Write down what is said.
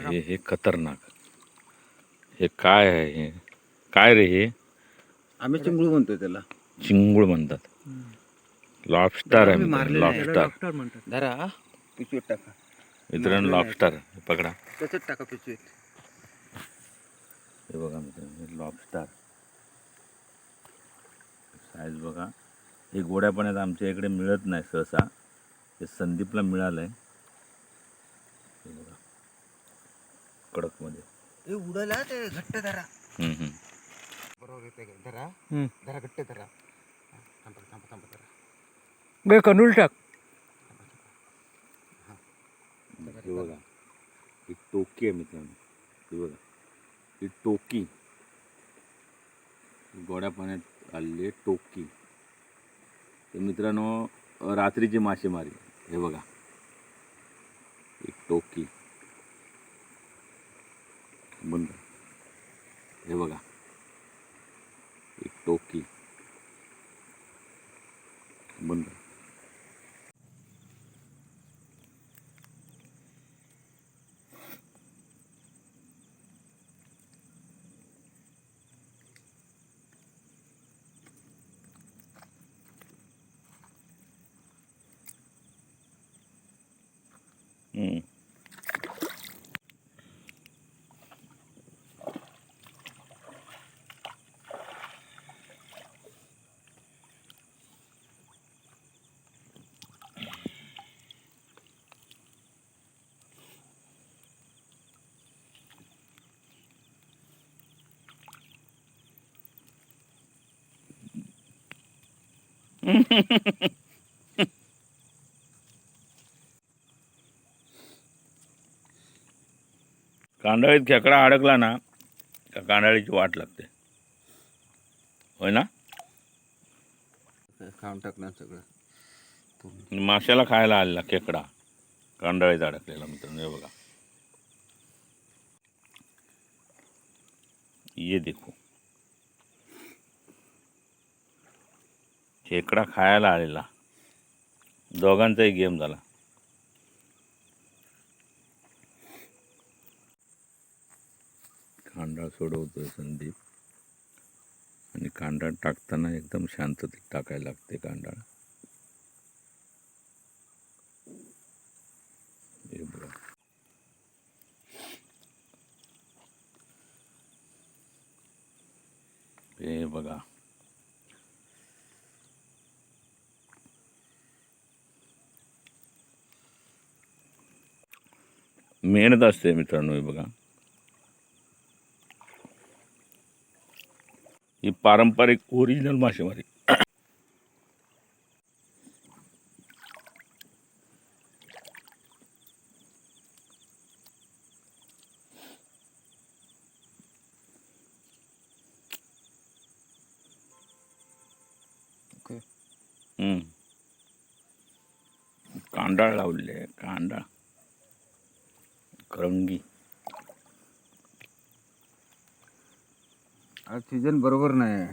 हे खतरनाक. हे काय आहे? हे काय रे? हे आम्ही चिंगळू म्हणतो त्याला. चिंगूळ म्हणतात. लॉबस्टर आहे मित्रांनो, लॉबस्टर. डॉक्टर म्हणतात. धरा पिशवीत टाका. मित्रांनो लॉबस्टर पकडा. त्याच्यात टाका पिशवीत. हे बघा मित्रांनो, हे लॉबस्टर साईज बघा. हे गोड्या पाण्यात आमच्या इकडे मिळत नाही सहसा. हे संदीपला मिळालंय. हे बघा कडकमध्ये. हे उडाला ते घट्ट धरा. बरोबर येते धरा. धरा घट्ट धरा. थांबा थांबा थांबा धरा. गे कनूल टाक. हे बघा ही टोकी आहे मित्रांनो. हे बघा ही टोकी गोड्या पाण्यात आलेली टोकी. तर मित्रांनो रात्रीची मासेमारी. हे बघा एक टोकी बंद. हे बघा एक टोकी बंद. कांडाळीत खेकडा अडकला ना का कांडाळीची वाट लागते. होय ना? खाऊन टाकलं सगळं. माशाला खायला आलेला खेकडा कांडाळीत अडकलेला मित्रांनो. हे बघा ये देखो खेकडा खायला आलेला. दोघांचाही गेम झाला. कांडाळ सोडवतोय संदीप. आणि कांडाळ टाकताना एकदम शांततेत टाकायला लागते कांडाळ. हे बघा हे बघा मेहनत असते मित्रांनो. हे बघा ही पारंपरिक ओरिजिनल मासेमारी. कांडाळ लावले. कांडाळ करंगी. आज सीजन बरोबर नाही.